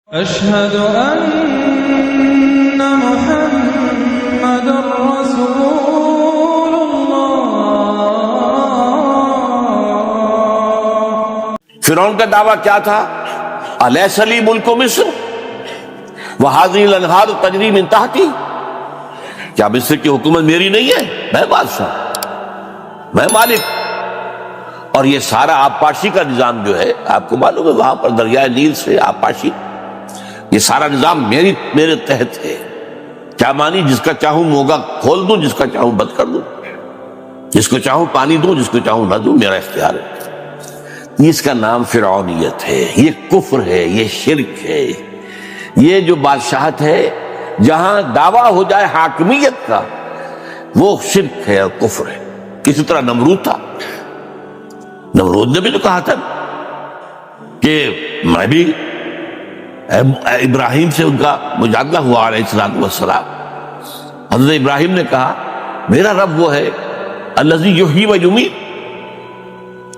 أشهد أن محمد رسول الله۔ فرعون کا دعویٰ کیا تھا؟ الیس لی ملک مصر وہذہ الانہار تجری من تحتی، کیا مصر کی حکومت میری نہیں ہے؟ میں بادشاہ، میں مالک۔ اور یہ سارا آبپاشی کا نظام جو ہے، آپ کو معلوم ہے وہاں پر دریائے نیل سے آبپاشی، یہ سارا نظام میرے تحت ہے۔ کیا مانی؟ جس کا چاہوں موگا کھول دوں، جس کا چاہوں بند کر دوں، جس کو چاہوں پانی دوں، جس کو چاہوں نہ دوں، میرا اختیار ہے۔ اس کا نام فرعونیت ہے، یہ کفر ہے، یہ شرک ہے، یہ جو بادشاہت ہے جہاں دعویٰ ہو جائے حاکمیت کا، وہ شرک ہے اور کفر ہے۔ کسی طرح نمرود تھا، نمرود نے بھی تو کہا تھا کہ میں بھی ابراہیم سے ان کا مجادلہ ہوا علیہ السلام۔ حضرت ابراہیم نے کہا میرا رب وہ ہے الذی یحیی و یمیت،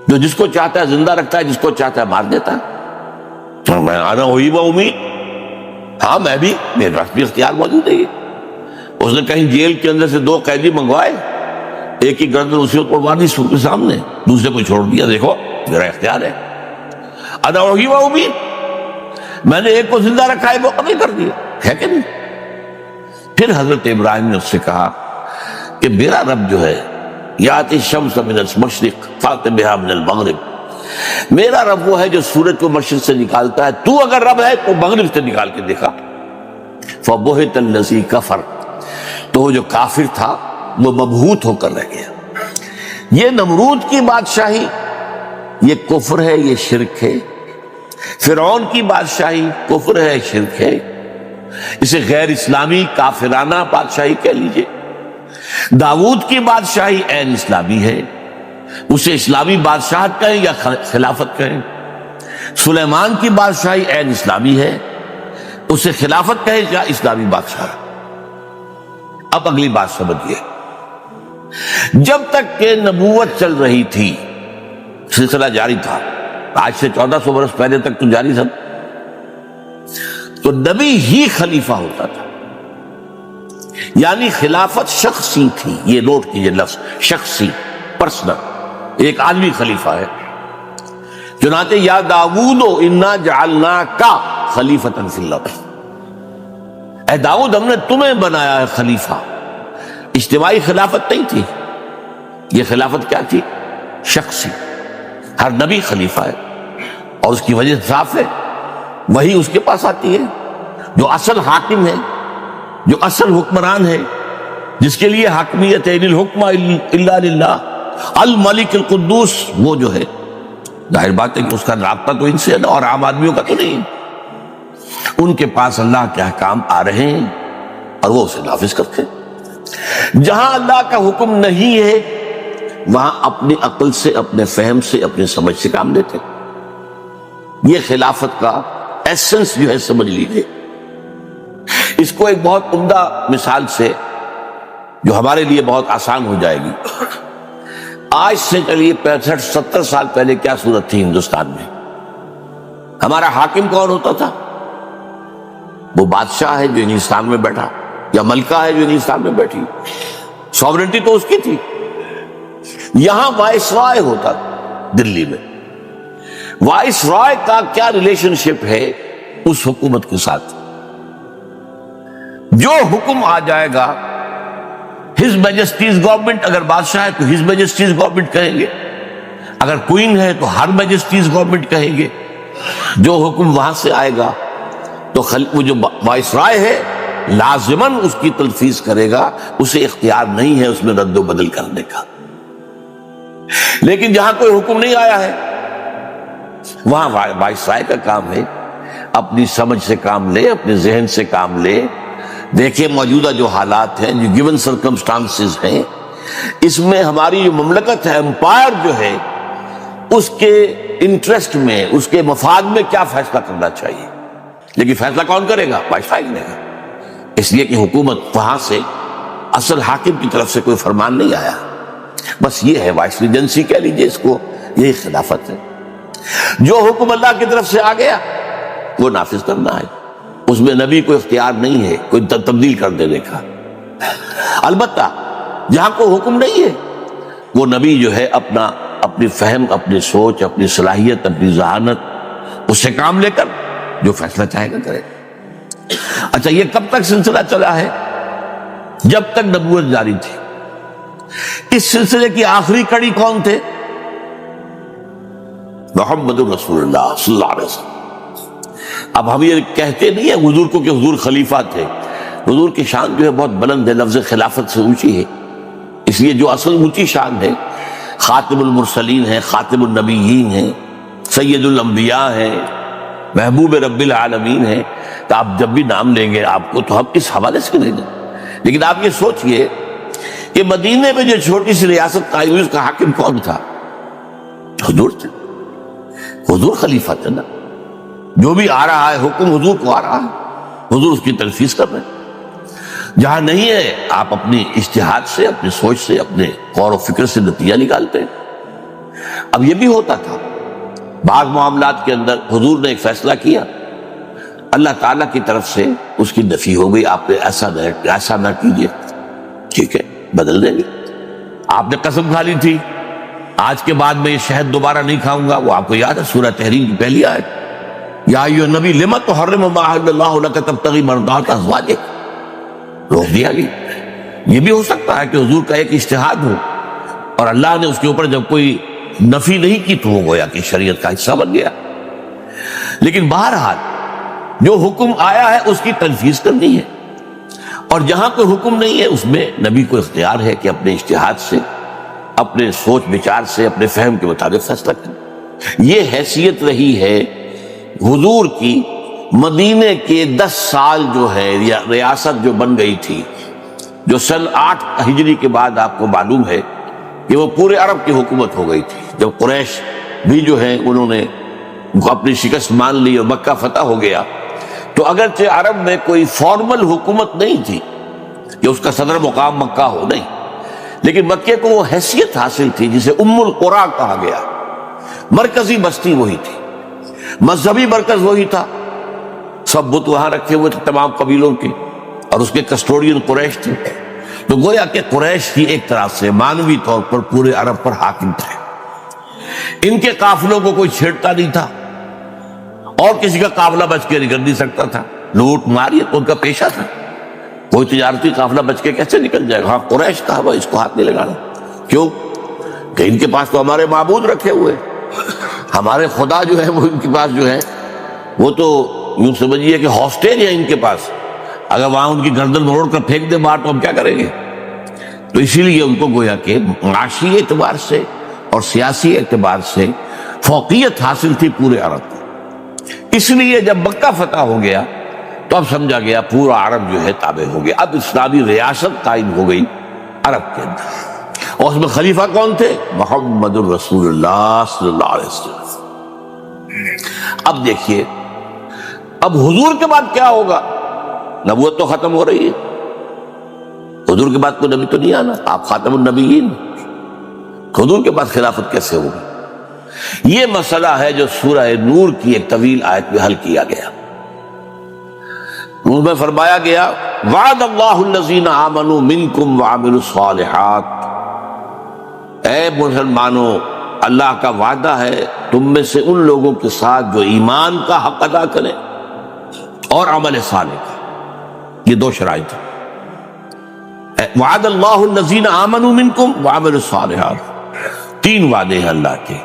جو جس کو چاہتا ہے زندہ رکھتا ہے، جس کو چاہتا ہے مار دیتا ہے۔ میں انا احیی و امیت، ہاں میں بھی، میرے پاس بھی اختیار موجود ہے۔ اس نے کہیں جیل کے اندر سے 2 قیدی منگوائے، ایک کی گردن اسی کو توڑوا دی سور کے سامنے، دوسرے کو چھوڑ دیا، دیکھو میرا اختیار ہے، انا احیی و امیت، میں نے ایک کو زندہ رکھا ہے، وہ قتل کر دیا، ہے کہ نہیں؟ پھر حضرت ابراہیم نے اس سے کہا کہ میرا رب جو ہے یاتی الشمس من المشرق فات بہا من المغرب، میرا رب وہ ہے جو سورج کو مشرق سے نکالتا ہے، تو اگر رب ہے تو مغرب سے نکال کے دکھا۔ فبہت الذی کفر، تو وہ جو کافر تھا وہ مبہوت ہو کر رہ گیا۔ یہ نمرود کی بادشاہی یہ کفر ہے، یہ شرک ہے۔ فرعون کی بادشاہی کفر ہے، شرک ہے، اسے غیر اسلامی کافرانہ بادشاہی کہہ لیجئے۔ داؤد کی بادشاہی عین اسلامی ہے، اسے اسلامی بادشاہت کہیں یا خلافت کہیں۔ سلیمان کی بادشاہی عین اسلامی ہے، اسے خلافت کہیں یا اسلامی بادشاہ۔ اب اگلی بات سمجھیے، جب تک کہ نبوت چل رہی تھی، سلسلہ جاری تھا، آج سے 1400 برس پہلے تک تو جاری تھا، تو نبی ہی خلیفہ ہوتا تھا، یعنی خلافت شخصی تھی۔ یہ نوٹ کیجئے لفظ شخصی، پرسنل، ایک عالمی خلیفہ ہے۔ چنانچہ یا داؤد انا جعلناک خلیفۃ فی الارض، اے داؤد ہم نے تمہیں بنایا ہے خلیفہ۔ اجتماعی خلافت نہیں تھی، یہ خلافت کیا تھی؟ شخصی۔ ہر نبی خلیفہ ہے، اور اس کی وجہ صاف ہے، وہی اس کے پاس آتی ہے، جو اصل حاکم ہے، جو اصل حکمران ہے، جس کے لیے حاکمیت ہے، ان الحکم الا للہ الملک القدوس، وہ جو ہے، ظاہر بات ہے کہ اس کا رابطہ تو ان سے ہے اور عام آدمیوں کا تو نہیں۔ ان کے پاس اللہ کے احکام آ رہے ہیں اور وہ اسے نافذ کرتے ہیں۔ جہاں اللہ کا حکم نہیں ہے وہاں اپنی عقل سے، اپنے فہم سے، اپنے سمجھ سے کام لیتے ہیں۔ یہ خلافت کا ایسنس جو ہے سمجھ لیجیے۔ اس کو ایک بہت عمدہ مثال سے جو ہمارے لیے بہت آسان ہو جائے گی، آج سے چلیے 65-70 سال پہلے کیا صورت تھی ہندوستان میں؟ ہمارا حاکم کون ہوتا تھا؟ وہ بادشاہ ہے جو ہندوستان میں بیٹھا، یا ملکہ ہے جو ہندوستان میں بیٹھی، سوورنٹی تو اس کی تھی۔ یہاں وائس رائے ہوتا دلی میں، وائس رائے کا کیا ریلیشن شپ ہے اس حکومت کے ساتھ؟ جو حکم آ جائے گا، ہز میجسٹیز گورنمنٹ، اگر بادشاہ ہے تو ہز میجسٹیز گورنمنٹ کہیں گے، اگر کوئین ہے تو ہر میجسٹیز گورنمنٹ کہیں گے۔ جو حکم وہاں سے آئے گا تو وہ جو وائس رائے ہے لازماً اس کی تنفیذ کرے گا، اسے اختیار نہیں ہے اس میں رد و بدل کرنے کا۔ لیکن جہاں کوئی حکم نہیں آیا ہے وہاں وائس رائے کا کام ہے اپنی سمجھ سے کام لے، اپنے ذہن سے کام لے، دیکھیں موجودہ جو حالات ہیں، جو گیون سرکمسٹانسز ہیں، اس میں ہماری جو مملکت ہے، امپائر جو ہے، اس کے انٹرسٹ میں، اس کے مفاد میں کیا فیصلہ کرنا چاہیے۔ لیکن فیصلہ کون کرے گا؟ وائس رائے کرے گا، اس لیے کہ حکومت وہاں سے اصل حاکم کی طرف سے کوئی فرمان نہیں آیا۔ بس یہ ہے وائس ریجنسی کہہ لیجئے اس کو، یہی خلافت ہے۔ جو حکم اللہ کی طرف سے آ گیا وہ نافذ کرنا ہے۔ اس میں نبی کو اختیار نہیں ہے کوئی تبدیل کر دینے کا۔ البتہ جہاں کوئی حکم نہیں ہے وہ نبی جو ہے اپنی فہم، اپنی سوچ، اپنی صلاحیت، اپنی ذہانت اس سے کام لے کر جو فیصلہ چاہے گا کرے۔ اچھا، یہ کب تک سلسلہ چلا ہے؟ جب تک نبوت جاری تھی۔ اس سلسلے کی آخری کڑی کون تھے؟ محمد رسول اللہ صلی اللہ علیہ وسلم۔ اب ہم یہ کہتے نہیں ہیں حضور کو کہ حضور خلیفہ تھے، حضور کی شان جو ہے بہت بلند ہے، لفظ خلافت سے اونچی ہے، اس لیے جو اصل اونچی شان ہے خاتم المرسلین ہے، خاتم النبیین ہے، سید الانبیاء ہے، محبوب رب العالمین ہے، تو آپ جب بھی نام لیں گے آپ کو تو ہم اس حوالے سے لیں گے۔ لیکن آپ یہ سوچئے کہ مدینے میں جو چھوٹی سی ریاست قائم ہوئی اس کا حاکم کون تھا؟ حضور تھے، حضور خلیفہ تھے نا۔ جو بھی آ رہا ہے حکم حضور کو آ رہا ہے، حضور اس کی تنفیذ کر رہے ہیں۔ جہاں نہیں ہے آپ اپنی اجتہاد سے، اپنی سوچ سے، اپنے غور و فکر سے نتیجہ نکالتے ہیں۔ اب یہ بھی ہوتا تھا بعض معاملات کے اندر حضور نے ایک فیصلہ کیا، اللہ تعالیٰ کی طرف سے اس کی نفی ہو گئی، آپ نے ایسا نہ کیجیے، ٹھیک ہے بدل دیں گے۔ آپ نے قسم کھا لی تھی آج کے بعد میں یہ شہد دوبارہ نہیں کھاؤں گا، وہ آپ کو یاد ہے سورہ تحریم کی پہلی آیت، یا ایھا النبی لم تحرم ما احل اللہ لک تبتغی مرضات ازواجک، روک دیا گیا۔ یہ بھی ہو سکتا ہے کہ حضور کا ایک اجتہاد ہو اور اللہ نے اس کے اوپر جب کوئی نفی نہیں کی تو وہ گویا کہ شریعت کا حصہ بن گیا۔ لیکن بہرحال جو حکم آیا ہے اس کی تنفیذ کرنی ہے، اور جہاں کوئی حکم نہیں ہے اس میں نبی کو اختیار ہے کہ اپنے اجتہاد سے، اپنے سوچ بچار سے، اپنے فہم کے مطابق فیصلہ کرے۔ یہ حیثیت رہی ہے حضور کی مدینے کے 10 سال جو ہے ریاست جو بن گئی تھی، جو سن 8 ہجری کے بعد آپ کو معلوم ہے کہ وہ پورے عرب کی حکومت ہو گئی تھی۔ جب قریش بھی جو ہے انہوں نے اپنی شکست مان لی اور مکہ فتح ہو گیا، تو اگرچہ عرب میں کوئی فارمل حکومت نہیں تھی کہ اس کا صدر مقام مکہ ہو، نہیں، لیکن مکے کو وہ حیثیت حاصل تھی جسے ام القریٰ کہا گیا۔ مرکزی بستی وہی تھی، مذہبی مرکز وہی تھا، سب بت وہاں رکھے ہوئے تھے تمام قبیلوں کے، اور اس کے کسٹوڈین قریش تھے۔ تو گویا کہ قریش کی ایک طرح سے معنوی طور پر پورے عرب پر حاکم تھے۔ ان کے قافلوں کو کوئی چھیڑتا نہیں تھا، اور کسی کا قافلہ بچ کے نکل نہیں سکتا تھا، لوٹ مار یہ ان کا پیشہ تھا۔ کوئی تجارتی قافلہ بچ کے کیسے نکل جائے گا؟ ہاں قریش کہا بھائی اس کو ہاتھ نہیں لگانا، کیوں کہ ان کے پاس تو ہمارے معبود رکھے ہوئے، ہمارے خدا جو ہے وہ ان کے پاس جو ہے وہ تو یوں سمجھیے کہ ہاسٹیج ہے ان کے پاس، اگر وہاں ان کی گردن مروڑ کر پھینک دے باہر تو ہم کیا کریں گے؟ تو اسی لیے ان کو گویا کہ معاشی اعتبار سے اور سیاسی اعتبار سے فوقیت حاصل تھی پورے عرب کو۔ اس لیے جب مکہ فتح ہو گیا تو اب سمجھا گیا پورا عرب جو ہے تابع ہو گیا، اب اسلامی ریاست قائم ہو گئی عرب کے اندر، اور اس میں خلیفہ کون تھے؟ محمد الرسول اللہ صلی اللہ علیہ وسلم۔ اب دیکھیے اب حضور کے بعد کیا ہوگا؟ نبوت تو ختم ہو رہی ہے، حضور کے بعد کوئی نبی تو نہیں آنا، آپ خاتم النبیین، حضور کے بعد خلافت کیسے ہوگی؟ یہ مسئلہ ہے جو سورہ نور کی ایک طویل آیت میں حل کیا گیا۔ نور میں فرمایا گیا وعد اللہ الذین آمنوا منکم وعملوا الصالحات، اے مسلمانوں اللہ کا وعدہ ہے تم میں سے ان لوگوں کے ساتھ جو ایمان کا حق ادا کریں اور عمل صالح کا۔ یہ 2 شرائط ہیں، وعد اللہ الذین آمنوا منکم وعملوا الصالحات، 3 وعدے ہیں اللہ کے۔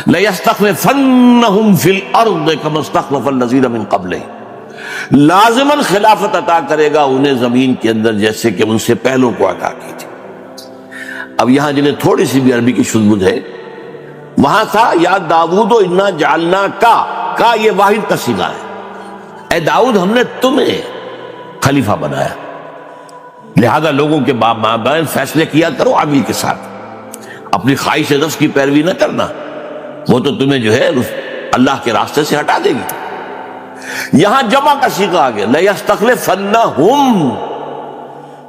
لَيَسْتَخْلِفَنَّهُمْ فِي الْأَرْضِ كَمَا اسْتَخْلَفَ الَّذِينَ مِنْ قَبْلِهِمْ، لازماً خلافت عطا کرے گا انہیں زمین کے اندر جیسے کہ ان سے پہلوں کو عطا کی تھی۔ اب یہاں جنہیں تھوڑی سی بھی عربی کی شذ ہے، وہاں تھا یا داؤد انا جعلنا کا یہ واحد کا صیغہ ہے، اے داؤد ہم نے تمہیں خلیفہ بنایا، لہذا لوگوں کے مابین فیصلے کیا کرو عمل کے ساتھ، اپنی خواہش نفس کی پیروی نہ کرنا، وہ تو تمہیں جو ہے اللہ کے راستے سے ہٹا دے گی۔ یہاں جمع کا صیغہ آ گیا، لَيَسْتَخْلِفَنَّهُمْ،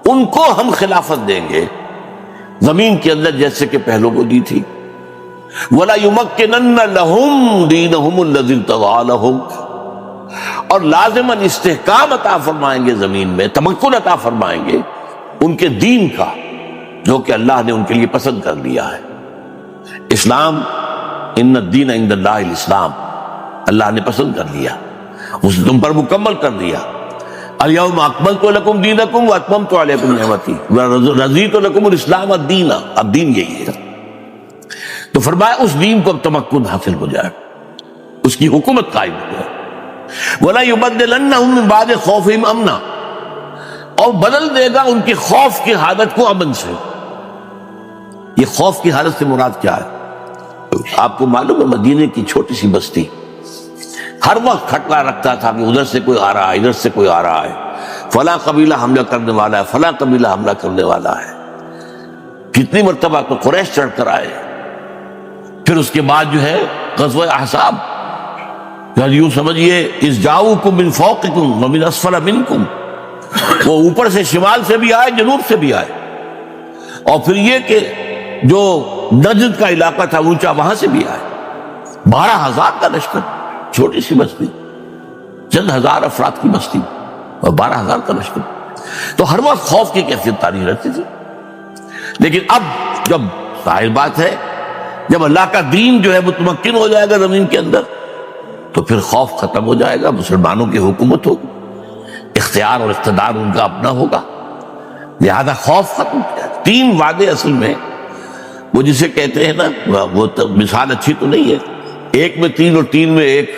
ان کو ہم خلافت دیں گے زمین کے اندر جیسے کہ پہلوں کو دی تھی۔ وَلَا يُمَكِّنَنَّ لَهُمْ دِينَهُمُ الَّذِي ارْتَضَىٰ لَهُمْ، اور لازماً استحکام عطا فرمائیں گے زمین میں، تمکن عطا فرمائیں گے ان کے دین کا جو کہ اللہ نے ان کے لیے پسند کر لیا ہے۔ اسلام، ان الدین عند اللہ الاسلام، اللہ نے پسند کر لیا، اس نے تم پر مکمل کر دیا۔ الیوم اکملت لکم دینکم واتممت علیکم نعمتی ورضیت لکم الاسلام الدین، اب دین یہی ہے۔ تو فرمایا اس دین کو اب تمکن حاصل ہو جائے، اس کی حکومت قائم ہو جائے۔ وَلَا يُبَدِّلَنَّهُم مِّن بَعْدِ خَوْفِهِمْ أَمْنًا، اور بدل دے گا ان کی خوف کی حالت کو امن سے۔ یہ خوف کی حالت سے مراد کیا ہے؟ آپ کو معلوم ہے مدینے کی چھوٹی سی بستی ہر وقت کھٹکا رکھتا تھا کہ ادھر سے کوئی آ رہا ہے، ادھر سے کوئی آ رہا ہے، فلاں قبیلہ حملہ کرنے والا ہے، فلاں قبیلہ حملہ کرنے والا ہے۔ کتنی مرتبہ تو قریش چڑھ کر آئے، پھر اس کے بعد جو ہے غزوہ احزاب، یوں سمجھیے اذ جاؤکم من فوقکم ومن اسفل منکم، وہ اوپر سے شمال سے بھی آئے، جنوب سے بھی آئے، اور پھر یہ کہ جو نجد کا علاقہ تھا اونچا وہاں سے بھی آئے۔ 12,000 کا لشکر، چھوٹی سی بستی، چند ہزار افراد کی بستی اور 12,000 کا لشکر، تو ہر وقت خوف کی کیفیت تاری رہتی تھی۔ لیکن اب جب ظاہر بات ہے جب اللہ کا دین جو ہے متمکن ہو جائے گا زمین کے اندر تو پھر خوف ختم ہو جائے گا، مسلمانوں کی حکومت ہوگی، اختیار اور اقتدار ان کا اپنا ہوگا، لہذا خوف ختم ہو جائے گا۔ 3 وعدے اصل میں وہ جسے کہتے ہیں نا، وہ مثال اچھی تو نہیں ہے، 1 میں 3 اور 3 میں 1،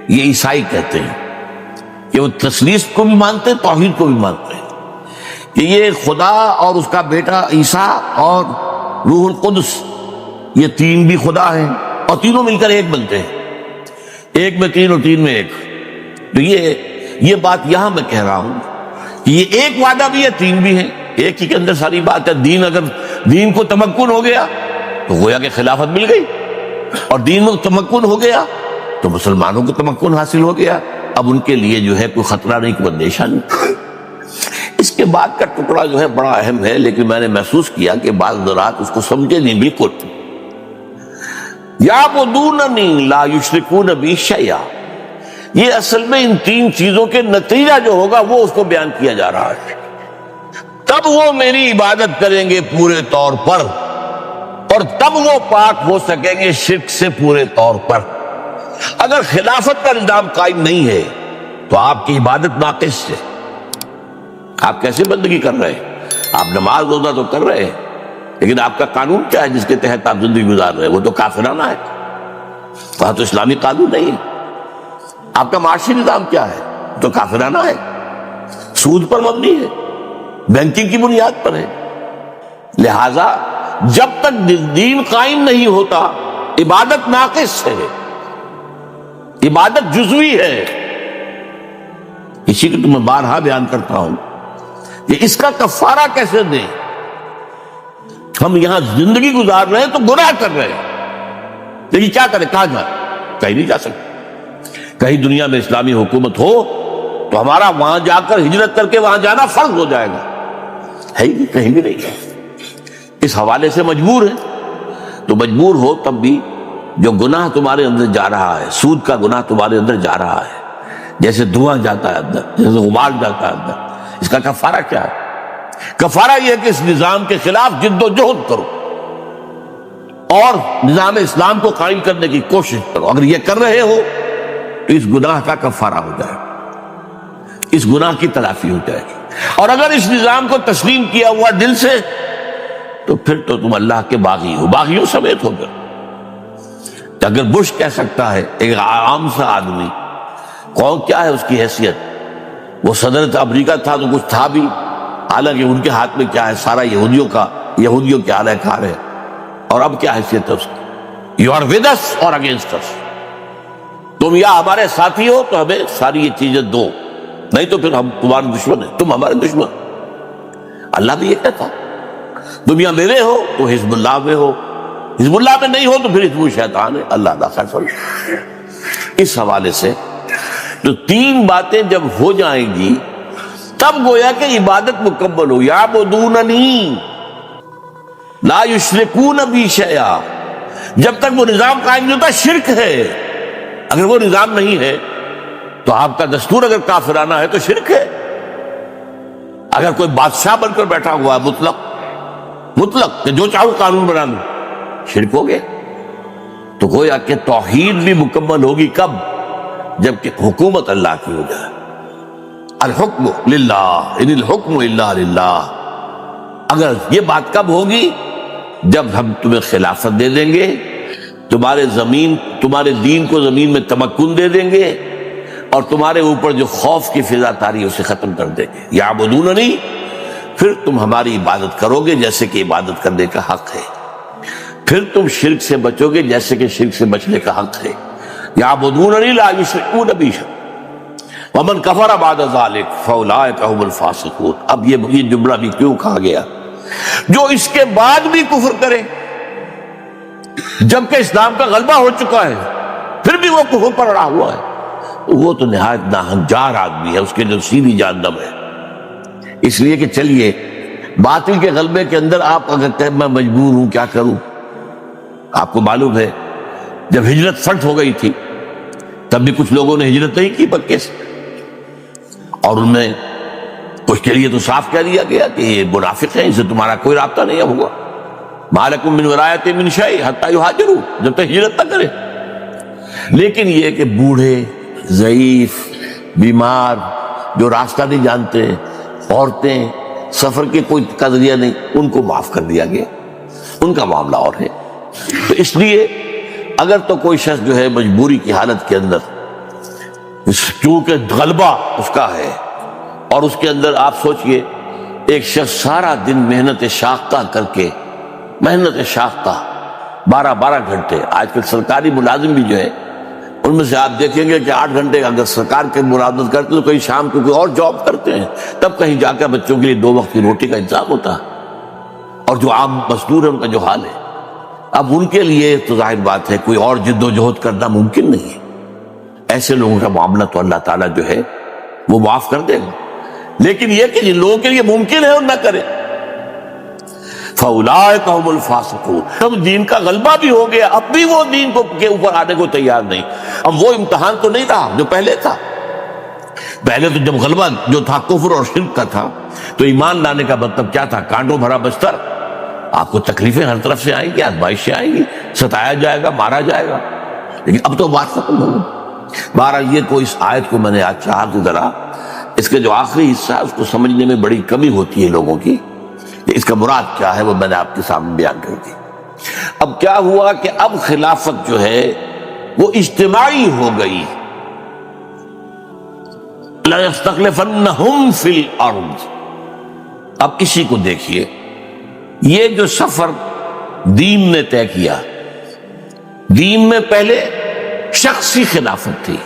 یہ عیسائی کہتے ہیں کہ وہ تثلیث کو بھی مانتے ہیں، توحید کو بھی مانتے ہیں، کہ یہ خدا اور اس کا بیٹا عیسیٰ اور روح القدس، یہ 3 بھی خدا ہیں اور تینوں مل کر ایک بنتے ہیں، 1 میں 3 اور 3 میں 1۔ تو یہ بات یہاں میں کہہ رہا ہوں کہ یہ ایک وعدہ بھی ہے، 3 بھی ہیں، ایک ہی کے اندر ساری بات ہے۔ دین، اگر دین کو تمکن ہو گیا تو گویا کہ خلافت مل گئی، اور دین میں تمکن ہو گیا تو مسلمانوں کو تمکن حاصل ہو گیا، اب ان کے لیے جو ہے کوئی خطرہ نہیں، کوئی اندیشہ نہیں۔ اس کے بعد کا ٹکڑا جو ہے بڑا اہم ہے، لیکن میں نے محسوس کیا کہ بعض حضرات اس کو سمجھے نہیں بالکل۔ یعبدوننی لا یشرکون بی شیئا، یہ اصل میں ان 3 چیزوں کے نتیجہ جو ہوگا وہ اس کو بیان کیا جا رہا ہے۔ تب وہ میری عبادت کریں گے پورے طور پر، اور تب وہ پاک ہو سکیں گے شرک سے پورے طور پر۔ اگر خلافت کا نظام قائم نہیں ہے تو آپ کی عبادت ناقص ہے۔ آپ کیسے بندگی کر رہے ہیں؟ آپ نماز روزہ تو کر رہے ہیں، لیکن آپ کا قانون کیا ہے جس کے تحت آپ زندگی گزار رہے ہیں؟ وہ تو کافرانہ ہے، وہاں تو اسلامی قانون نہیں ہے۔ آپ کا معاشی نظام کیا ہے؟ تو کافرانہ ہے، سود پر مبنی ہے، بینکنگ کی بنیاد پر ہے۔ لہذا جب تک دین قائم نہیں ہوتا عبادت ناقص ہے، عبادت جزوی ہے۔ اسی کو تو میں بارہا بیان کرتا ہوں کہ اس کا کفارہ کیسے دیں؟ ہم یہاں زندگی گزار رہے ہیں تو گناہ کر رہے ہیں، لیکن کیا کریں؟ کہاں جائیں؟ کہیں نہیں جا سکتے۔ کہیں دنیا میں اسلامی حکومت ہو تو ہمارا وہاں جا کر ہجرت کر کے وہاں جانا فرض ہو جائے گا، ہے ہی کہیں بھی نہیں ہے۔ اس حوالے سے مجبور ہے، تو مجبور ہو تب بھی جو گناہ تمہارے اندر جا رہا ہے، سود کا گناہ تمہارے اندر جا رہا ہے، جیسے دھواں جاتا ہے اندر، جیسے غبار جاتا ہے اندر، اس کا کفارہ کیا ہے؟ کفارہ یہ ہے کہ اس نظام کے خلاف جد و جہد کرو اور نظام اسلام کو قائم کرنے کی کوشش کرو۔ اگر یہ کر رہے ہو تو اس گناہ کا کفارہ ہو جائے گا، اس گناہ کی تلافی ہو جائے گی۔ اور اگر اس نظام کو تسلیم کیا ہوا دل سے تو پھر تو تم اللہ کے باغی ہو، باغیوں سمیت ہو گئے۔ اگر بش کہہ سکتا ہے، ایک عام سا آدمی، کون کیا ہے اس کی حیثیت؟ وہ صدر امریکہ تھا تو کچھ تھا بھی، حالانکہ ان کے ہاتھ میں کیا ہے؟ سارا یہودیوں کے اعلی کار ہے، اور اب کیا حیثیت ہے اس کی؟ یو آر ود اس اور اگینسٹ اس، تم یا ہمارے ساتھی ہو تو ہمیں ساری یہ چیزیں دو، نہیں تو پھر ہم تمہارے دشمن ہیں، تم ہمارے دشمن۔ اللہ بھی یہ کہتا، دنیا میرے ہو تو حزب اللہ میں ہو، حزب اللہ میں نہیں ہو تو پھر حزب الشیطان ہے۔ اللہ خیر فرمائے۔ اس حوالے سے تو 3 باتیں جب ہو جائیں گی تب گویا کہ عبادت مکمل ہو۔ یعبدوننی لا یشرکون بی شیئا، جب تک وہ نظام قائم نہیں ہوتا شرک ہے۔ اگر وہ نظام نہیں ہے تو آپ کا دستور اگر کافرانہ ہے تو شرک ہے. اگر کوئی بادشاہ بن کر بیٹھا ہوا ہے مطلق کہ جو چاہوں قانون بنا لوں، شرک ہو گیا. تو گویا کہ توحید بھی مکمل ہوگی کب؟ جبکہ حکومت اللہ کی ہو جائے. الحکم للہ ان الحکم الا للہ. اگر یہ بات کب ہوگی؟ جب ہم تمہیں خلافت دے دیں گے، تمہارے دین کو زمین میں تمکن دے دیں گے، اور تمہارے اوپر جو خوف کی فضا تاری ہے اسے ختم کر دیں گے. یعبدوننی، پھر تم ہماری عبادت کرو گے جیسے کہ عبادت کرنے کا حق ہے. پھر تم شرک سے بچو گے جیسے کہ شرک سے بچنے کا حق ہے. یعبدوننی لا یشرکون بی شیئا ومن کفر بعد ذلک فاولئک هم الفاسقون. اب یہ جملہ بھی کیوں کہا گیا؟ جو اس کے بعد بھی کفر کرے جبکہ اسلام کا غلبہ ہو چکا ہے، پھر بھی وہ کفر پر اڑا ہوا ہے، وہ تو نہایت ناہنجار آدمی ہے، اس کے جو سیدھی جہنم ہے. اس لیے کہ چلیے باطل کے غلبے کے اندر آپ اگر کہیں میں مجبور ہوں کیا کروں. آپ کو معلوم ہے جب ہجرت فرض ہو گئی تھی تب بھی کچھ لوگوں نے ہجرت نہیں کی پکے سے، اور ان میں کچھ کے لیے تو صاف کہہ دیا گیا کہ یہ منافق ہیں، ان سے تمہارا کوئی رابطہ نہیں ہوگا. ما لکم من ولایۃ من شیء حتی یہاجروا، جب تک ہجرت نہ کرے. لیکن یہ کہ بوڑھے، ضعیف، بیمار، جو راستہ نہیں جانتے، عورتیں، سفر کے کوئی ذریعہ نہیں، ان کو معاف کر دیا گیا. ان کا معاملہ اور ہے. تو اس لیے اگر تو کوئی شخص جو ہے مجبوری کی حالت کے اندر، چونکہ غلبہ اس کا ہے، اور اس کے اندر آپ سوچئے ایک شخص سارا دن محنت شاقہ کر کے، محنت شاقہ 12 گھنٹے، آج کل سرکاری ملازم بھی جو ہے ان میں سے آپ دیکھیں گے کہ 8 گھنٹے اگر سرکار کے ملازمت کرتے تو کہیں شام کو کوئی اور جاب کرتے ہیں، تب کہیں جا کر بچوں کے لیے 2 وقت کی روٹی کا انتظام ہوتا ہے. اور جو عام مزدور ہے ان کا جو حال ہے، اب ان کے لیے تو ظاہر بات ہے کوئی اور جد و جہد کرنا ممکن نہیں ہے. ایسے لوگوں کا معاملہ تو اللہ تعالیٰ جو ہے وہ معاف کر دے گا. لیکن یہ کہ جن لوگوں کے لیے ممکن ہے اور نہ کرے، فَأُولَٰئِكَ هُمُ الْفَاسِقُونَ. اب دین کا غلبہ بھی ہو گیا، اب بھی وہ دین کے اوپر آنے کو تیار نہیں. اب وہ امتحان تو نہیں رہا جو پہلے تھا. پہلے تو جب غلبہ جو تھا کفر اور شرک کا تھا تو ایمان لانے کا مطلب کیا تھا؟ کانٹوں بھرا بستر، آپ کو تکلیفیں ہر طرف سے آئیں گی، آزمائشیں آئیں گی، ستایا جائے گا، مارا جائے گا. لیکن اب تو بات ختم ہو گئی. بہرحال یہ کو اس آیت کو میں نے آج چاہا کہ ذرا اس کے جو آخری حصہ اس کو سمجھنے میں بڑی کمی ہوتی ہے لوگوں کی، کہ اس کا مراد کیا ہے وہ میں نے آپ کے سامنے بیان کر دی. اب کیا ہوا کہ اب خلافت جو ہے وہ اجتماعی ہو گئی. لَيَسْتَخْلِفَنَّهُمْ فِي الْأَرْضِ. اب اسی کو دیکھیے، یہ جو سفر دین نے طے کیا، دین میں پہلے شخصی خلافت تھی،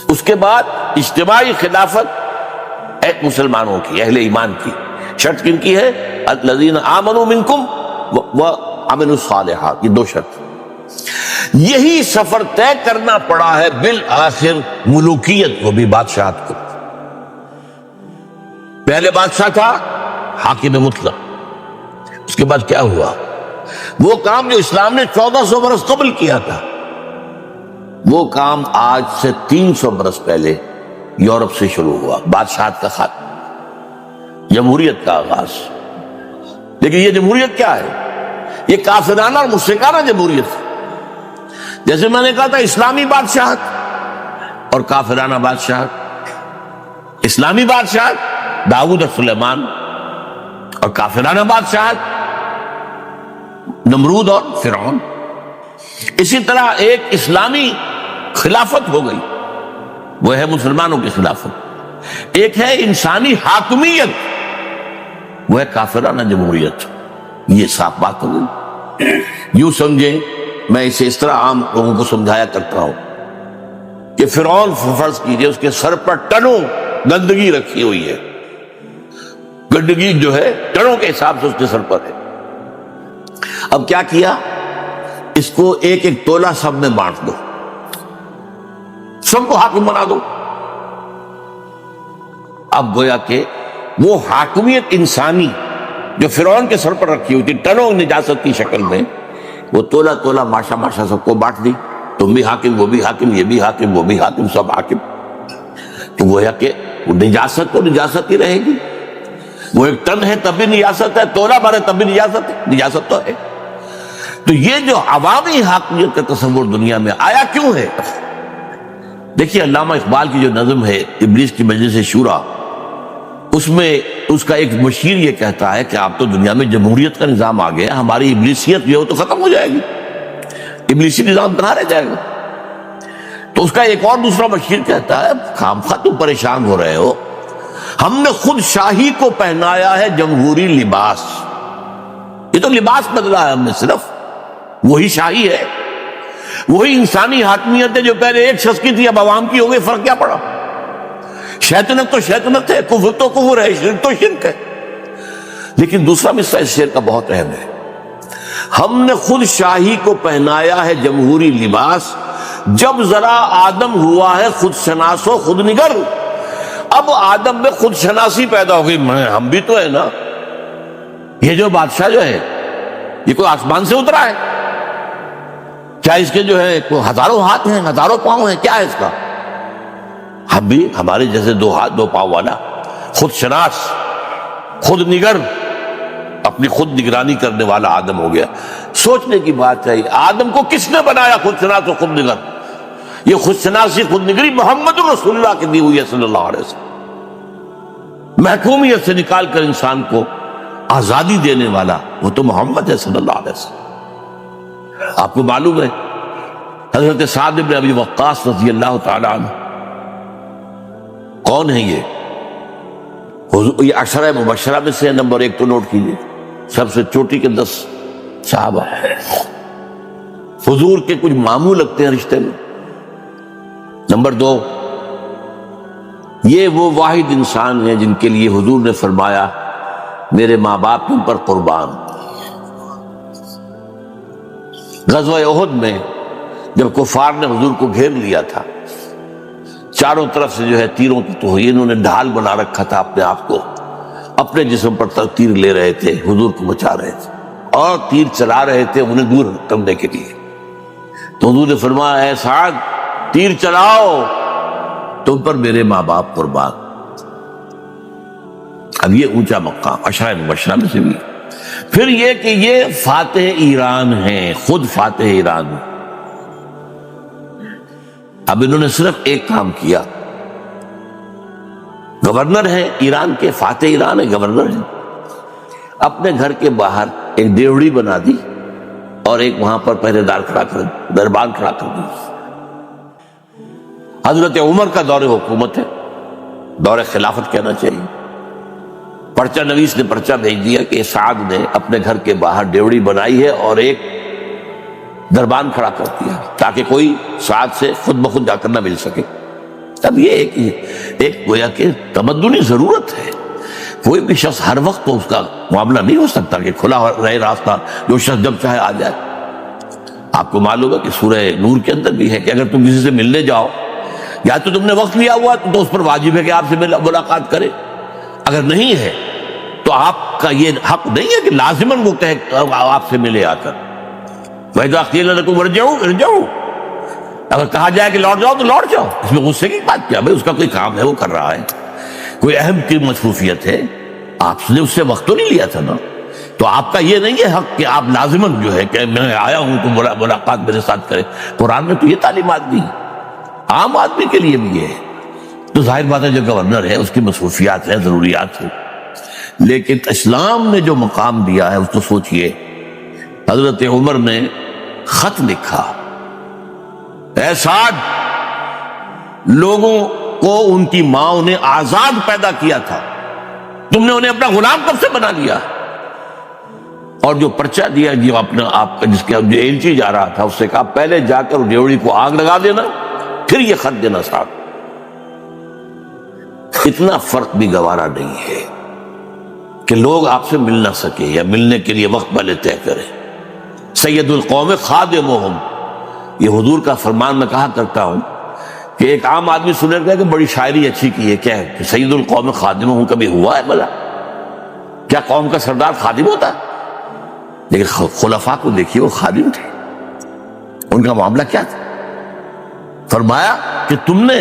اس کے بعد اجتماعی خلافت ایک مسلمانوں کی، اہل ایمان کی. شرط کن کی ہے؟ الذین آمنوا منکم وعملوا الصالحات. یہ 2 شرط. یہی سفر طے کرنا پڑا ہے بالآخر ملوکیت کو بھی، بادشاہت کو. پہلے بادشاہ تھا حاکم مطلق، اس کے بعد کیا ہوا؟ وہ کام جو اسلام نے 1400 برس قبل کیا تھا، وہ کام آج سے 300 برس پہلے یورپ سے شروع ہوا. بادشاہت کا خاتمہ، جمہوریت کا آغاز. لیکن یہ جمہوریت کیا ہے؟ یہ کافرانہ اور مشرکانہ جمہوریت ہے. جیسے میں نے کہا تھا اسلامی بادشاہت اور کافرانہ بادشاہت. اسلامی بادشاہت داؤد اور سلیمان، اور کافرانہ بادشاہت نمرود اور فرعون. اسی طرح ایک اسلامی خلافت ہو گئی، وہ ہے مسلمانوں کی خلافت. ایک ہے انسانی حاکمیت، وہ ہے کافرانہ جمہوریت. یہ صاف بات ہو گئی. یوں سمجھیں، میں اسے اس طرح عام لوگوں کو سمجھایا کرتا ہوں کہ فرعون فرض کیجئے اس کے سر پر ٹنوں گندگی رکھی ہوئی ہے. گندگی جو ہے ٹنوں کے حساب سے اس کے سر پر ہے. اب کیا کیا؟ اس کو ایک ایک تولہ سب میں بانٹ دو، سب کو حاکم بنا دو. اب گویا کہ وہ حاکمیت انسانی جو فرعون کے سر پر رکھی ہوئی تھی ٹنوں نجاست کی شکل میں، وہ تولہ تولہ ماشا ماشا سب کو بانٹ دی. تم بھی حاکم، وہ بھی حاکم، یہ بھی حاکم، وہ بھی حاکم، سب حاکم. تو گویا کہ وہ نجاست تو نجاست ہی رہے گی. وہ ایک ٹن ہے تب بھی نجاست ہے، تولا بھر ہے تب بھی نجاست ہے، نجاست تو ہے. تو یہ جو عوامی حاکمیت کا تصور دنیا میں آیا کیوں ہے؟ دیکھیے علامہ اقبال کی جو نظم ہے ابلیس کی مجلس شورا، اس میں اس کا ایک مشیر یہ کہتا ہے کہ آپ تو دنیا میں جمہوریت کا نظام آ گیا، ہماری ابلیسیت جو ہے وہ تو ختم ہو جائے گی، ابلیسی نظام کہاں رہ جائے گا. تو اس کا ایک اور دوسرا مشیر کہتا ہے خامخواہ تم پریشان ہو رہے ہو، ہم نے خود شاہی کو پہنایا ہے جمہوری لباس. یہ تو لباس بدلا ہے ہم نے، صرف وہی شاہی ہے، وہی انسانی حاکمیت ہے جو پہلے ایک شخص کی تھی اب عوام کی ہو گئی. فرق کیا پڑا؟ شیطنت تو شیطنت ہے، کفر تو کفر ہے، شرک تو شرک ہے. لیکن دوسرا مصرع اس شعر کا بہت اہم ہے، ہم نے خود شاہی کو پہنایا ہے جمہوری لباس، جب ذرا آدم ہوا ہے خود شناس و خود نگر. اب آدم میں خود شناسی پیدا ہو گئی، ہم بھی تو ہے نا. یہ جو بادشاہ جو ہے یہ کوئی آسمان سے اترا ہے؟ کیا اس کے جو ہے کوئی ہزاروں ہاتھ ہیں، ہزاروں پاؤں ہیں؟ کیا ہے اس کا؟ ہم بھی ہمارے جیسے دو ہاتھ دو پاؤں والا، خود شناس خود نگر، اپنی خود نگرانی کرنے والا آدم ہو گیا. سوچنے کی بات ہے، آدم کو کس نے بنایا خود شناس و خود نگر؟ یہ خود شناسی خود نگری محمد رسول اللہ کی دی ہوئی ہے صلی اللہ علیہ وسلم. محکومیت سے نکال کر انسان کو آزادی دینے والا وہ تو محمد ہے صلی اللہ علیہ وسلم. آپ کو معلوم ہے حضرت سعد بن ابی وقاص رضی اللہ تعالی عنہ کون ہے؟ یہ عشرہ مبشرہ میں سے نمبر 1 تو نوٹ کیجیے، سب سے چوٹی کے 10 صحابہ. حضور کے کچھ ماموں لگتے ہیں رشتے میں. نمبر 2، یہ وہ واحد انسان ہیں جن کے لیے حضور نے فرمایا میرے ماں باپ تم پر قربان. غزوہ احد میں جب کفار نے حضور کو گھیر لیا تھا، چاروں طرف سے جو ہے تیروں کی تو انہوں نے ڈھال بنا رکھا تھا اپنے آپ کو، اپنے جسم پر تیر لے رہے تھے، حضور کو بچا رہے تھے اور تیر چلا رہے تھے انہیں دور کرنے کے لیے. تو حضور نے فرمایا اے سعد تیر چلاؤ، تم پر میرے ماں باپ قربان. اب یہ اونچا مقام عشرہ مبشرہ میں سے بھی. پھر یہ کہ یہ فاتح ایران ہیں، خود فاتح ایران ہیں. اب انہوں نے صرف ایک کام کیا، گورنر ہیں ایران کے، فاتح ایران ہے، گورنر ہیں. اپنے گھر کے باہر ایک دیوڑی بنا دی اور ایک وہاں پر پہرے دار کھڑا کر دربان کھڑا کر دی. حضرت عمر کا دور حکومت ہے، دور خلافت کہنا چاہیے. پرچہ نویس نے پرچہ بھیج دیا کہ سعد نے اپنے گھر کے باہر ڈیوڑی بنائی ہے اور ایک دربان کھڑا کر دیا تاکہ کوئی سعد سے خود بخود جا کر نہ مل سکے. اب یہ ایک گویا کہ تمدنی ضرورت ہے. کوئی بھی شخص ہر وقت تو اس کا معاملہ نہیں ہو سکتا کہ کھلا رہے راستہ، جو شخص جب چاہے آ جائے. آپ کو معلوم ہے کہ سورہ نور کے اندر بھی ہے کہ اگر تم کسی سے ملنے جاؤ، یا تو تم نے وقت لیا ہوا تو اس پر واجب ہے کہ آپ سے ملاقات کرے، اگر نہیں ہے تو آپ کا یہ حق نہیں ہے کہ لازماً وہ کہے آپ سے ملے آ کر. وَإِذَا قِيلَ لَكُمْ ارْجِعُوا، اگر کہا جائے کہ لوٹ جاؤ تو لوٹ جاؤ. اس میں غصے کی بات کیا؟ بھائی اس کا کوئی کام ہے وہ کر رہا ہے، کوئی اہم کی مصروفیت ہے، آپ نے اس سے وقت تو نہیں لیا تھا نا. تو آپ کا یہ نہیں ہے حق کہ آپ لازماً جو ہے کہ میں آیا ہوں تو ملاقات میرے ساتھ کرے. قرآن نے تو یہ تعلیمات دی، عام آدمی کے لیے بھی یہ ہے. تو ظاہر بات ہے جو گورنر ہے اس کی مصروفیات ہیں، ضروریات ہیں. لیکن اسلام نے جو مقام دیا ہے اس کو سوچئے. حضرت عمر نے خط لکھا، اے سعد، لوگوں کو ان کی ماں نے آزاد پیدا کیا تھا، تم نے انہیں اپنا غلام کب سے بنا لیا؟ اور جو پرچہ دیا جو اپنا آپ کا جس کے جو ایلچی جا رہا تھا اس سے کہا پہلے جا کر ڈیوڑی کو آگ لگا دینا پھر یہ خط دینا. سعد اتنا فرق بھی گوارا نہیں ہے کہ لوگ آپ سے مل نہ سکے یا ملنے کے لیے وقت پہلے طے کریں. سید القوم خادمہم، یہ حضور کا فرمان میں کہا کرتا ہوں کہ ایک عام آدمی سنے گا کہ بڑی شاعری اچھی کی ہے، کیا ہے کہ سید القوم خادمہم کبھی ہوا ہے بھلا؟ کیا قوم کا سردار خادم ہوتا ہے؟ لیکن خلفاء کو دیکھیے وہ خادم تھے، ان کا معاملہ کیا تھا؟ فرمایا کہ تم نے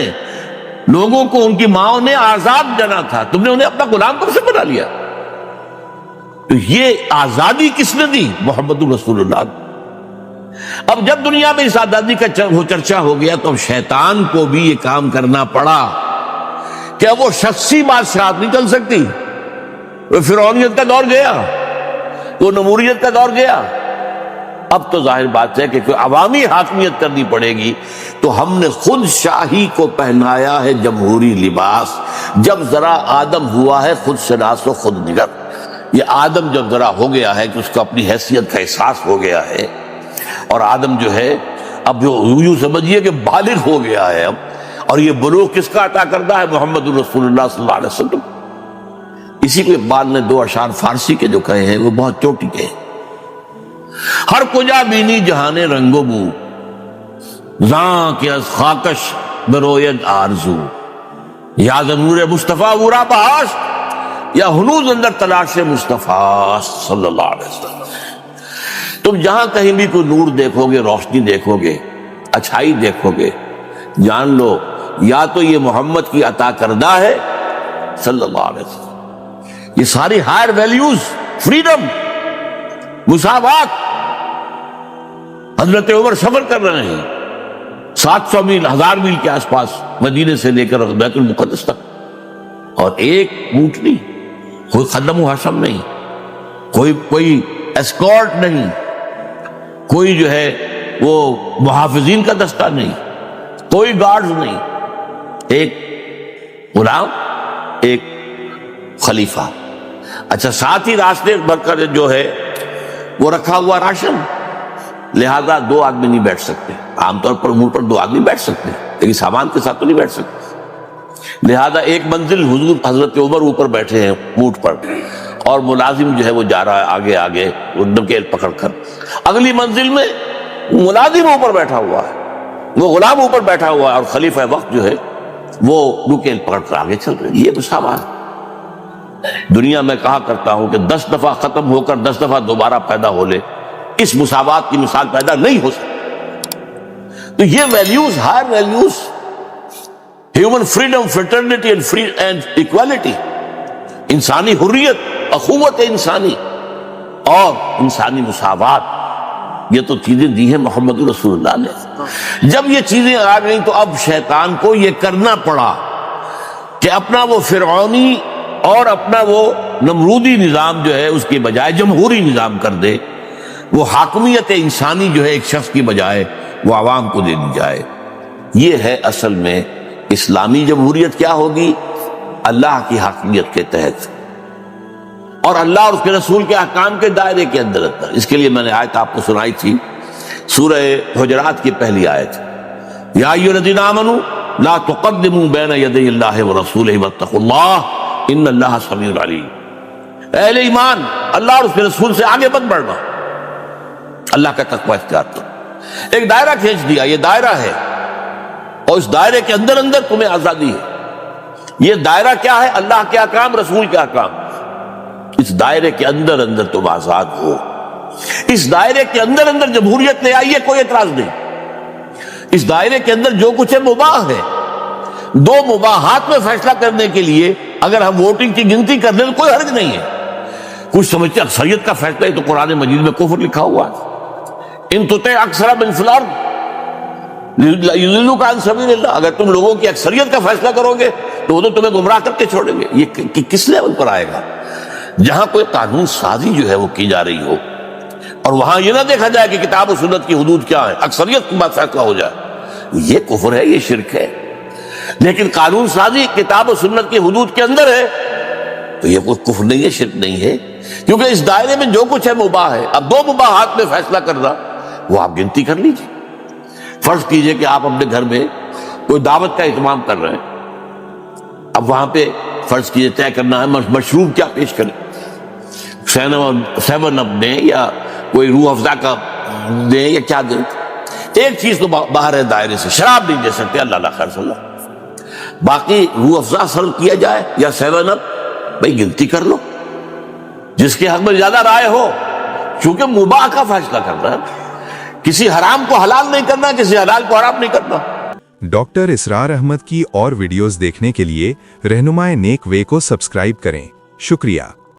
لوگوں کو ان کی ماں نے آزاد جنا تھا، تم نے انہیں اپنا غلام کب سے بنا لیا؟ تو یہ آزادی کس نے دی؟ محمد رسول اللہ۔ اب جب دنیا میں اس آزادی کا چرچا ہو گیا تو اب شیطان کو بھی یہ کام کرنا پڑا کہ وہ شخصی بادشاہت نہیں چل سکتی، وہ فرعونیت کا دور گیا، وہ نموریت کا دور گیا، اب تو ظاہر بات ہے کہ کوئی عوامی حاکمیت کرنی پڑے گی۔ تو ہم نے خود شاہی کو پہنایا ہے جمہوری لباس، جب ذرا آدم ہوا ہے خود شناس و خود نگر۔ یہ آدم جب ذرا ہو گیا ہے کہ اس کو اپنی حیثیت کا احساس ہو گیا ہے، اور آدم جو ہے اب جو یوں سمجھیے کہ بالغ ہو گیا ہے اب، اور یہ بلوغ کس کا عطا کردہ ہے؟ محمد رسول اللہ صلی اللہ علیہ وسلم۔ اسی کو اقبال نے دو اشعار فارسی کے جو کہے ہیں وہ بہت چوٹی کے ہیں۔ ہر کجا بینی جہان رنگ و بو، زاں کے از خاکش بروید آرزو، یا نور مصطفیٰ ورا بہاش، یا ہنوز اندر تلاش مصطفیٰ صلی اللہ علیہ وسلم۔ تم جہاں کہیں بھی کوئی نور دیکھو گے، روشنی دیکھو گے، اچھائی دیکھو گے، جان لو یا تو یہ محمد کی عطا کردہ ہے صلی اللہ علیہ وسلم۔ یہ ساری ہائر ویلیوز، فریڈم، مساوات، حضرت عمر سفر کر رہے ہیں 700 میل، 1000 میل کے آس پاس مدینے سے لے کر بیت المقدس تک، اور ایک اونٹ نہیں، کوئی خدم و حشم نہیں، کوئی اسکورٹ نہیں، کوئی جو ہے وہ محافظین کا دستہ نہیں، کوئی گارڈز نہیں، ایک غلام، ایک خلیفہ۔ اچھا، ساتھ ہی راستے بھر کر جو ہے وہ رکھا ہوا راشن، لہذا دو آدمی نہیں بیٹھ سکتے۔ عام طور پر امور پر دو آدمی بیٹھ سکتے ہیں لیکن سامان کے ساتھ تو نہیں بیٹھ سکتے، لہذا ایک منزل حضور حضرت عمر اوپر بیٹھے ہیں اونٹ پر، اور ملازم جو ہے وہ جا رہا ہے آگے آگے نکیل پکڑ کر، اگلی منزل میں ملازم اوپر بیٹھا ہوا ہے، وہ غلام اوپر بیٹھا ہوا ہے، اور خلیفہ وقت جو ہے وہ نکیل پکڑ کر آگے چل رہے ہیں۔ یہ مساوات دنیا میں کہا کرتا ہوں کہ 10 دفعہ ختم ہو کر 10 دفعہ دوبارہ پیدا ہو لے، اس مساوات کی مثال پیدا نہیں ہو سکتی۔ تو یہ values, higher values, human freedom, fraternity and equality, انسانی حریت، اخوت انسانی اور انسانی مساوات، یہ تو چیزیں دی ہیں محمد رسول اللہ نے۔ جب یہ چیزیں آ گئیں تو اب شیطان کو یہ کرنا پڑا کہ اپنا وہ فرعونی اور اپنا وہ نمرودی نظام جو ہے اس کے بجائے جمہوری نظام کر دے، وہ حاکمیت انسانی جو ہے ایک شخص کی بجائے وہ عوام کو دے دی جائے۔ یہ ہے اصل میں اسلامی جمہوریت کیا ہوگی؟ اللہ کی حاکمیت کے تحت اور اللہ اور اس کے رسول کے احکام کے دائرے کے اندر۔ اس کے لیے میں نے آیت آپ کو سنائی تھی، سورہ حجرات کی پہلی آیت، یا ایھا الذین آمنوا لا تقدموا بین یدی اللہ ورسولہ واتقوا اللہ ان اللہ سمیع علیم۔ اہل ایمان، اللہ اور اس کے رسول سے آگے مت بڑھنا، اللہ کا تقوی اختیار کرو۔ ایک دائرہ کھینچ دیا، یہ دائرہ ہے، اور اس دائرے کے اندر اندر تمہیں آزادی ہے۔ یہ دائرہ کیا ہے؟ اللہ کے احکام، رسول کے احکام۔ اس دائرے کے اندر اندر تم آزاد ہو، اس دائرے کے اندر اندر جمہوریت لے آئیے، کوئی اعتراض نہیں۔ اس دائرے کے اندر جو کچھ ہے مباح ہے۔ دو مباحات میں فیصلہ کرنے کے لیے اگر ہم ووٹنگ کی گنتی کر لیں تو کوئی حرج نہیں ہے۔ کچھ سمجھتے اکثریت کا فیصلہ ہے تو قرآن مجید میں کفر لکھا ہوا ہے، ان تطع اکثر من فی الارض یضلوک عن سبیل اللہ، اگر تم لوگوں کی اکثریت کا فیصلہ کرو گے تو وہ تو تمہیں گمراہ کر کے چھوڑیں گے۔ یہ کس لیول پر آئے گا؟ جہاں کوئی قانون سازی جو ہے وہ کی جا رہی ہو، اور وہاں یہ نہ دیکھا جائے کہ کتاب و سنت کی حدود کیا ہے، اکثریت کے بعد فیصلہ ہو جائے، یہ کفر ہے، یہ شرک ہے۔ لیکن قانون سازی کتاب و سنت کی حدود کے اندر ہے تو یہ کوئی کفر نہیں ہے، شرک نہیں ہے، کیونکہ اس دائرے میں جو کچھ ہے مباح ہے۔ اب دو مباحات میں فیصلہ کرنا وہ آپ گنتی کر لیجیے۔ فرض کیجئے کہ آپ اپنے گھر میں کوئی دعوت کا اہتمام کر رہے ہیں، اب وہاں پہ فرض کیجئے طے کرنا ہے مشروب کیا پیش کریں، 7 اپ دیں یا کوئی روح افزا کا دیں یا کیا دیں۔ ایک چیز تو باہر ہے دائرے سے، شراب نہیں دے سکتے، اللہ اللہ خیر صلی اللہ، باقی روح افزا سرو کیا جائے یا 7 اپ، بھائی گنتی کر لو جس کے حق میں زیادہ رائے ہو، چونکہ مباح کا فیصلہ کرنا ہے، کسی حرام کو حلال نہیں کرنا، کسی حلال کو حرام نہیں کرنا۔ ڈاکٹر اسرار احمد کی اور ویڈیوز دیکھنے کے لیے رہنمائے نیک وے کو سبسکرائب کریں۔ شکریہ۔